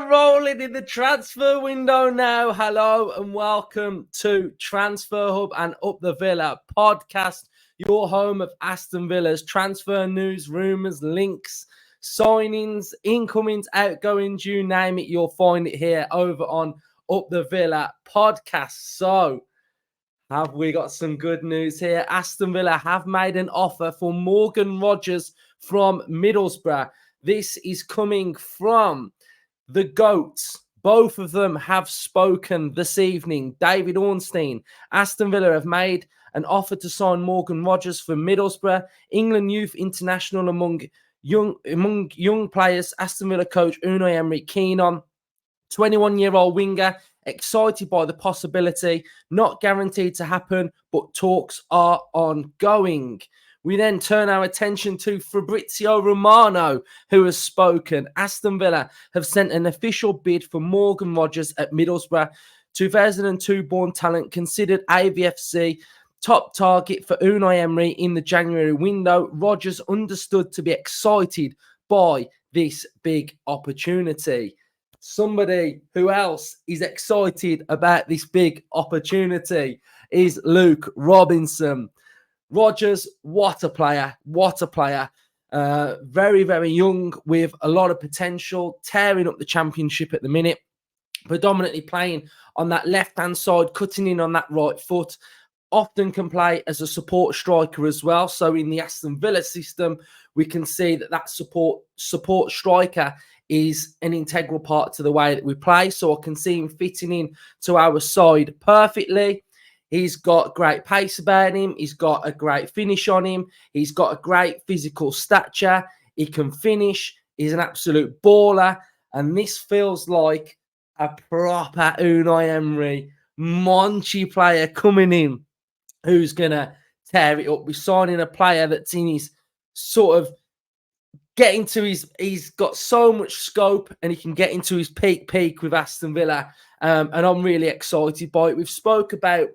We're rolling in the transfer window now. Hello and welcome to Transfer Hub and Up the Villa podcast, your home of Aston Villa's transfer news, rumours, links, signings, incomings, outgoings, you name it, you'll find it here over on Up the Villa podcast. So, have we got some good news here? Aston Villa have made an offer for Morgan Rogers from Middlesbrough. This is coming from the GOATs. Both of them have spoken this evening. David Ornstein. Aston Villa have made an offer to sign Morgan Rogers for Middlesbrough, England youth international among young players. Aston Villa coach Unai Emery keen on. 21-year-old winger, excited by the possibility, not guaranteed to happen, but talks are ongoing. We then turn our attention to Fabrizio Romano, who has spoken. Aston Villa have sent an official bid for Morgan Rogers at Middlesbrough. 2002-born talent considered AVFC top target for Unai Emery in the January window. Rogers understood to be excited by this big opportunity. Somebody who else is excited about this big opportunity is Luke Robinson. Rogers, what a player, what a player. Very, very young with a lot of potential, tearing up the championship at the minute, predominantly playing on that left-hand side, cutting in on that right foot, often can play as a support striker as well. So in the Aston Villa system, we can see that support striker is an integral part to the way that we play. So I can see him fitting in to our side perfectly. He's got great pace about him. He's got a great finish on him. He's got a great physical stature. He can finish. He's an absolute baller. And this feels like a proper Unai Emery Monchi player coming in who's going to tear it up. We're signing a player that's in his sort of getting to he's got so much scope and he can get into his peak with Aston Villa. And I'm really excited by it. We've spoke about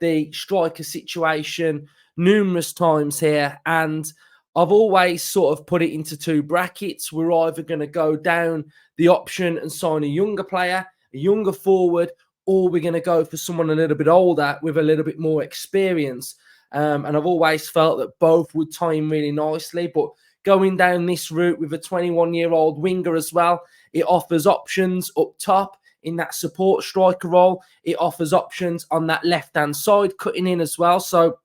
the striker situation numerous times here, and I've always sort of put it into two brackets. We're either going to go down the option and sign a younger player, a younger forward, or we're going to go for someone a little bit older with a little bit more experience. And I've always felt that both would tie in really nicely, but going down this route with a 21-year-old winger as well, it offers options up top in that support striker role. It offers options on that left-hand side, cutting in as well. So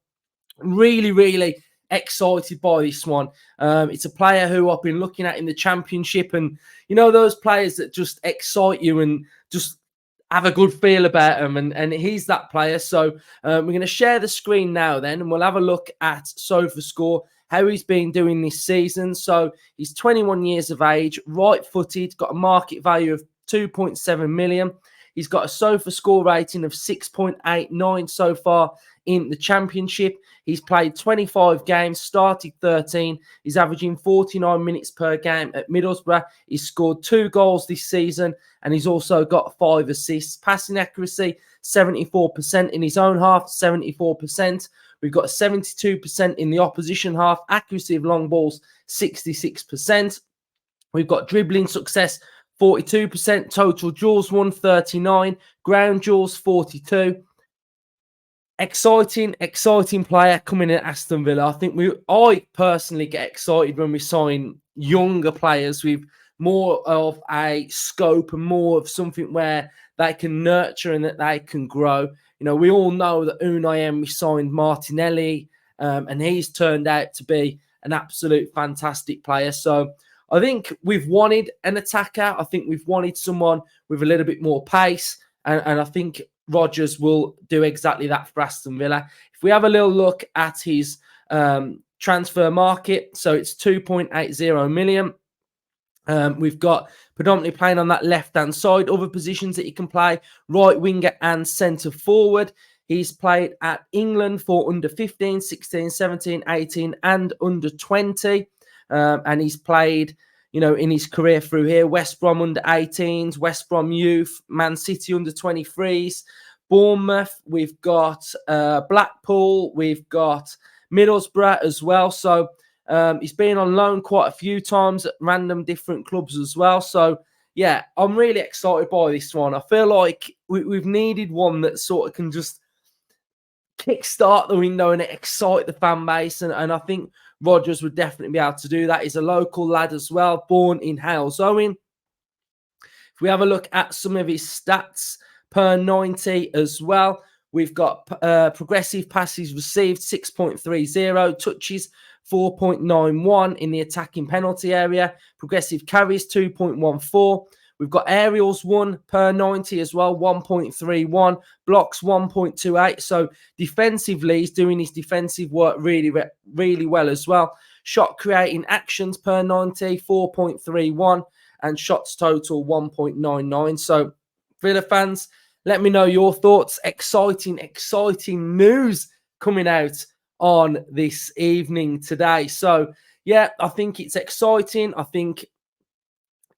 really, really excited by this one. It's a player who I've been looking at in the championship, and you know those players that just excite you and just have a good feel about them, and he's that player. So we're going to share the screen now then, and we'll have a look at SofaScore, how he's been doing this season. So he's 21 years of age, right-footed, got a market value of 2.7 million. He's got a SofaScore rating of 6.89 so far in the championship. He's played 25 games, started 13. He's averaging 49 minutes per game at Middlesbrough. He's scored 2 goals this season, and he's also got 5 assists. Passing accuracy, 74% in his own half, 74%. We've got 72% in the opposition half. Accuracy of long balls, 66%. We've got dribbling success, 42%, total duels won 39, ground duels 42. Exciting player coming in at Aston Villa. I personally get excited when we sign younger players with more of a scope and more of something where they can nurture and that they can grow. You know, we all know that Unai Emery signed Martinelli, and he's turned out to be an absolute fantastic player. So I think we've wanted an attacker. I think we've wanted someone with a little bit more pace. And I think Rogers will do exactly that for Aston Villa. If we have a little look at his transfer market, so it's 2.80 million. We've got predominantly playing on that left-hand side. Other positions that he can play, right winger and centre forward. He's played at England for under 15, 16, 17, 18 and under 20. And he's played, you know, in his career through here, West Brom under 18s, West Brom youth, Man City under 23s, Bournemouth. We've got Blackpool. We've got Middlesbrough as well. So he's been on loan quite a few times at random different clubs as well. So yeah, I'm really excited by this one. I feel like we've needed one that sort of can just kickstart the window and excite the fan base. And I think Rodgers would definitely be able to do that. He's a local lad as well, born in Hales Owen. If we have a look at some of his stats per 90 as well, we've got progressive passes received 6.30, touches 4.91 in the attacking penalty area, progressive carries 2.14. We've got aerials 1 per 90 as well, 1.31, blocks 1.28. So defensively, he's doing his defensive work really well as well. Shot creating actions per 90, 4.31. And shots total 1.99. So, Villa fans, let me know your thoughts. Exciting news coming out on this evening today. So, yeah, I think it's exciting. I think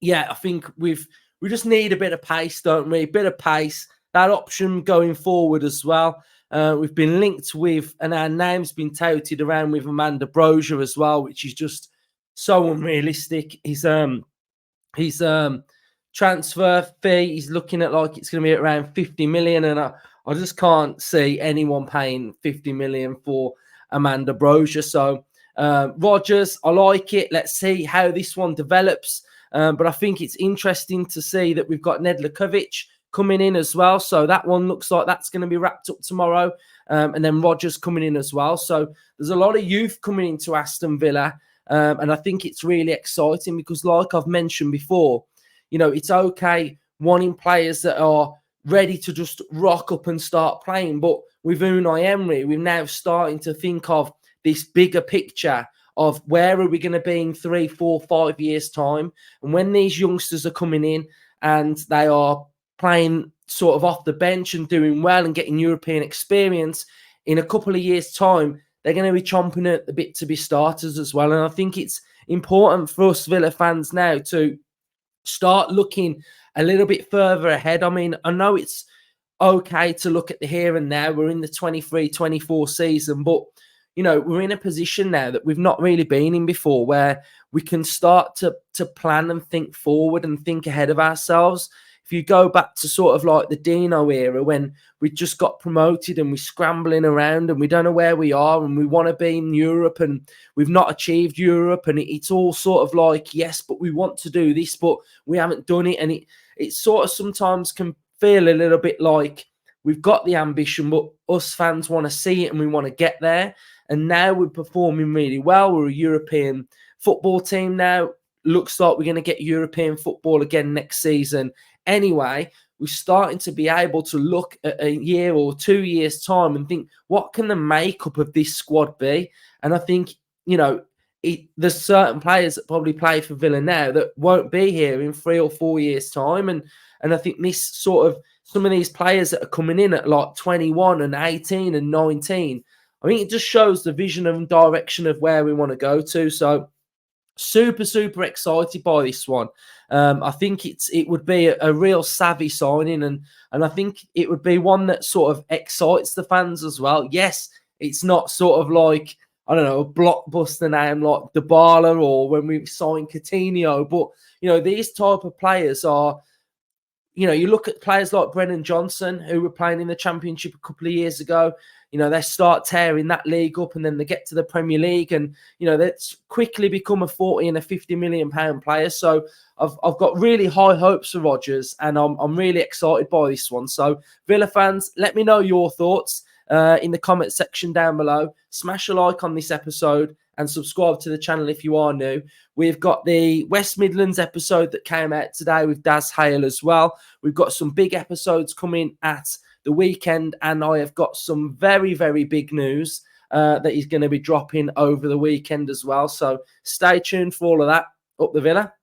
we just need a bit of pace, don't we? A bit of pace. That option going forward as well. We've been linked with, and our name's been touted around with Amanda Brozier as well, which is just so unrealistic. His transfer fee, he's looking at like it's going to be around 50 million, and I just can't see anyone paying 50 million for Amanda Brozier. So Rodgers, I like it. Let's see how this one develops. But I think it's interesting to see that we've got Nedlikovic coming in as well. So that one looks like that's going to be wrapped up tomorrow. And then Rodgers coming in as well. So there's a lot of youth coming into Aston Villa. And I think it's really exciting because, like I've mentioned before, it's okay wanting players that are ready to just rock up and start playing. But with Unai Emery, we're now starting to think of this bigger picture of where are we going to be in 3, 4, 5 years' time. And when these youngsters are coming in and they are playing sort of off the bench and doing well and getting European experience, in a couple of years' time, they're going to be chomping at the bit to be starters as well. And I think it's important for us Villa fans now to start looking a little bit further ahead. I mean, I know it's okay to look at the here and now. We're in the 23-24 season, but, we're in a position now that we've not really been in before where we can start to plan and think forward and think ahead of ourselves. If you go back to sort of like the Dino era when we just got promoted and we're scrambling around and we don't know where we are and we want to be in Europe and we've not achieved Europe and it's all sort of like, yes, but we want to do this, but we haven't done it. And it sort of sometimes can feel a little bit like we've got the ambition, but us fans want to see it and we want to get there. And now we're performing really well. We're a European football team now. Looks like we're going to get European football again next season. Anyway, we're starting to be able to look at a year or 2 years' time and think, what can the makeup of this squad be? And I think, there's certain players that probably play for Villa now that won't be here in 3 or 4 years' time. And I think this sort of, some of these players that are coming in at like 21 and 18 and 19, I think it just shows the vision and direction of where we want to go to. So super excited by this one. I think it would be a real savvy signing, and I think it would be one that sort of excites the fans as well. Yes, it's not sort of like, I don't know, a blockbuster name like Dybala or when we signed Coutinho, but these type of players are, you look at players like Brennan Johnson who were playing in the Championship a couple of years ago. They start tearing that league up and then they get to the Premier League and, they quickly become a 40 and a 50 million pound player. So I've got really high hopes for Rodgers and I'm really excited by this one. So Villa fans, let me know your thoughts in the comment section down below. Smash a like on this episode and subscribe to the channel if you are new. We've got the West Midlands episode that came out today with Daz Hale as well. We've got some big episodes coming at the weekend, and I have got some very, very big news that he's going to be dropping over the weekend as well. So stay tuned for all of that. Up the Villa.